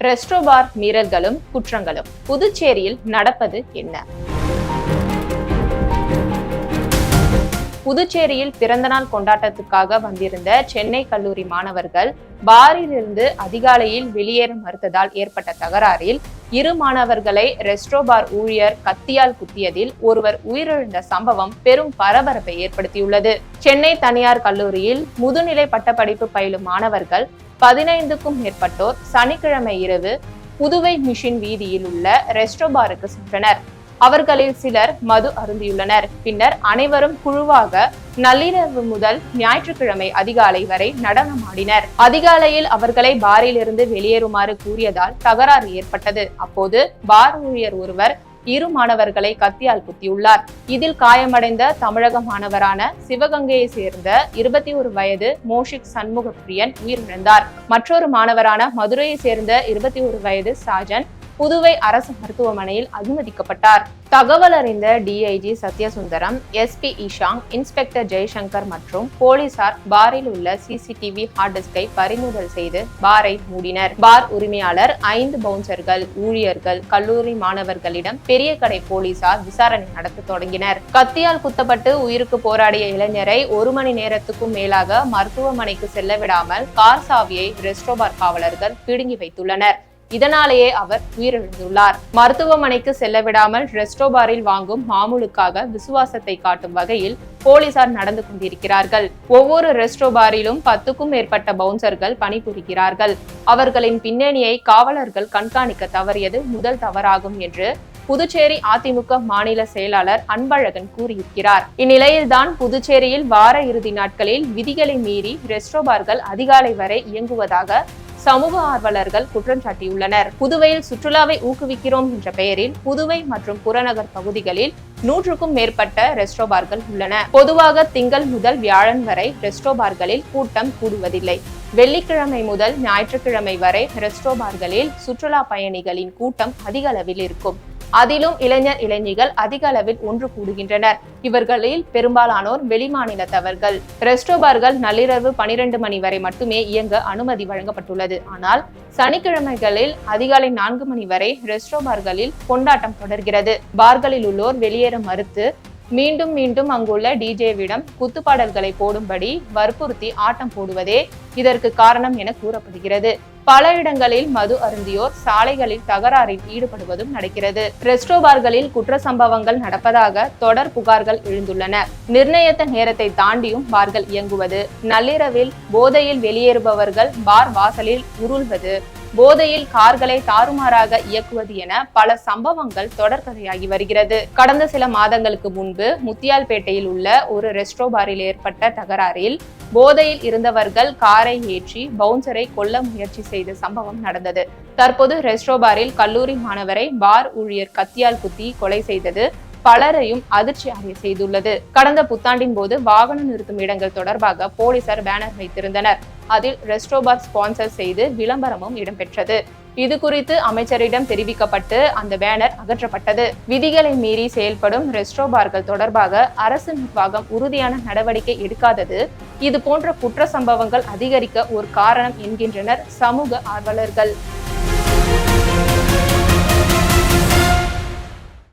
Resto பார் மீறல்களும் குற்றங்களும் புதுச்சேரியில் நடப்பது என்ன? புதுச்சேரியில் பிறந்தநாள் கொண்டாட்டத்துக்காக வந்திருந்த சென்னை கல்லூரி மாணவர்கள் பாரிலிருந்து அதிகாலையில் வெளியேற மறுத்ததால் ஏற்பட்ட தகராறில் 2 மாணவர்களை ரெஸ்டோ பார் ஊழியர் கத்தியால் குத்தியதில் ஒருவர் உயிரிழந்த சம்பவம் பெரும் பரபரப்பை ஏற்படுத்தியுள்ளது. சென்னை தனியார் கல்லூரியில் முதுநிலை பட்டப்படிப்பு பயிலும் மாணவர்கள் 15க்கும் மேற்பட்டோர் சனிக்கிழமை இரவு புதுவை மிஷின் வீதியில் உள்ள ரெஸ்டோ பாருக்கு சென்றனர். அவர்களில் சிலர் மது அருந்தியுள்ளனர். பின்னர் அனைவரும் குழுவாக நள்ளிரவு முதல் ஞாயிற்றுக்கிழமை அதிகாலை வரை நடனமாடினர். அதிகாலையில் அவர்களை பாரில் இருந்து வெளியேறுமாறு கூறியதால் தகராறு ஏற்பட்டது. அப்போது பார் ஊழியர் ஒருவர் 2 மாணவர்களை கத்தியால் குத்தியுள்ளார். இதில் காயமடைந்த தமிழக மாணவரான சிவகங்கையை சேர்ந்த 21 வயது மோஷிக் சண்முகப்பிரியன் உயிரிழந்தார். மற்றொரு மாணவரான மதுரையை சேர்ந்த 21 வயது சாஜன் புதுவை அரசு மருத்துவமனையில் அனுமதிக்கப்பட்டார். தகவல் அறிந்த DIG Sathyasundaram, SP Ishang, inspector Jaishankar மற்றும் போலீசார் பாரில் உள்ள சிசிடிவி ஹார்ட் டிஸ்கை பறிமுதல் செய்து பாரை மூடினர். பார் உரிமையாளர், 5 பவுன்சர்கள், ஊழியர்கள், கல்லூரி மாணவர்களிடம் பெரிய கடை போலீசார் விசாரணை நடத்த தொடங்கினர். கத்தியால் குத்தப்பட்டு உயிருக்கு போராடிய இளைஞரை 1 மணி நேரத்துக்கும் மேலாக மருத்துவமனைக்கு செல்ல விடாமல் கார் சாவியை ரெஸ்டோ பார் காவலர்கள் பிடுங்கி வைத்துள்ளனர். இதனாலேயே அவர் உயிரிழந்துள்ளார். மருத்துவமனைக்கு செல்ல விடாமல் ரெஸ்டோ பாரில் வாங்கும் மாமூலுக்காக விசுவாசத்தை காட்டும் வகையில் போலீசார் நடந்து கொண்டிருக்கிறார்கள். ஒவ்வொரு ரெஸ்டோ பாரிலும் 10க்கும் மேற்பட்ட பவுன்சர்கள் பணிபுரிகிறார்கள். அவர்களின் பின்னணியை காவலர்கள் கண்காணிக்க தவறியது முதல் தவறாகும் என்று புதுச்சேரி அதிமுக மாநில செயலாளர் அன்பழகன் கூறியிருக்கிறார். இந்நிலையில்தான் புதுச்சேரியில் வார இறுதி நாட்களில் விதிகளை மீறி ரெஸ்டோ பார்கள் அதிகாலை வரை இயங்குவதாக சமூக ஆர்வலர்கள் குற்றம் சாட்டியுள்ளனர். புதுவையில் சுற்றுலாவை ஊக்குவிக்கிறோம் என்ற பெயரில் புதுவை மற்றும் புறநகர் பகுதிகளில் 100க்கும் மேற்பட்ட ரெஸ்டோ பார்கள் உள்ளன. பொதுவாக திங்கள் முதல் வியாழன் வரை ரெஸ்டோ பார்களில் கூட்டம் கூடுவதில்லை. வெள்ளிக்கிழமை முதல் ஞாயிற்றுக்கிழமை வரை ரெஸ்டோ பார்களில் சுற்றுலா பயணிகளின் கூட்டம் அதிக அளவில் இருக்கும். அதிலும் இளைஞர் இளைஞிகள் அதிக அளவில் ஒன்று கூடுகின்றனர். இவர்களில் பெரும்பாலானோர் வெளிமாநிலத்தவர்கள். ரெஸ்டோ பார்கள் நள்ளிரவு 12 மணி வரை மட்டுமே இயங்க அனுமதி வழங்கப்பட்டுள்ளது. ஆனால் சனிக்கிழமைகளில் அதிகாலை 4 மணி வரை ரெஸ்டோ பார்களில் கொண்டாட்டம் தொடர்கிறது. பார்களில் உள்ளோர் வெளியேற மறுத்து மீண்டும் அங்குள்ள டிஜேவிடம் குத்துப்பாடல்களை போடும்படி வற்புறுத்தி ஆட்டம் போடுவதே இதற்கு காரணம் என கூறப்படுகிறது. பல இடங்களில் மது அருந்தியோர் சாலைகளில் தகராறில் ஈடுபடுவதும் நடக்கிறது. ரெஸ்டோ பார்களில் குற்ற சம்பவங்கள் நடப்பதாக தொடர் புகார்கள் எழுந்துள்ளன. நிர்ணயித்த நேரத்தை தாண்டியும் பார்கள் இயங்குவது, நள்ளிரவில் போதையில் வெளியேறுபவர்கள் பார் வாசலில் உருள்வது, போதையில் கார்களை தாறுமாறாக இயக்குவது என பல சம்பவங்கள் தொடர்கதையாகி வருகிறது. கடந்த சில மாதங்களுக்கு முன்பு முத்தியால்பேட்டையில் உள்ள ஒரு ரெஸ்டோ பாரில் ஏற்பட்ட தகராறில் போதையில் இருந்தவர்கள் காரை ஏற்றி பவுன்சரை கொல்ல முயற்சி செய்த சம்பவம் நடந்தது. தற்போது ரெஸ்டோ பாரில் கல்லூரி மாணவரை பார் ஊழியர் கத்தியால் குத்தி கொலை செய்தது பலரையும் அதிர்ச்சி அடைய செய்துள்ளது. கடந்த புத்தாண்டின் போது வாகனம் நிறுத்தும் இடங்கள் தொடர்பாக போலீசார் பேனர் வைத்திருந்தனர். அதில் ரெஸ்டோ பார் ஸ்பான்சர் செய்து விளம்பரமும் இடம்பெற்றது. இது குறித்து அமைச்சரிடம் தெரிவிக்கப்பட்டு அந்த பேனர் அகற்றப்பட்டது. விதிகளை மீறி செயல்படும் ரெஸ்டோ பார்கள் தொடர்பாக அரசு நிர்வாகம் உறுதியான நடவடிக்கை எடுக்காதது இது போன்ற குற்ற சம்பவங்கள் அதிகரிக்க ஒரு காரணம் என்கின்றனர் சமூக ஆர்வலர்கள்.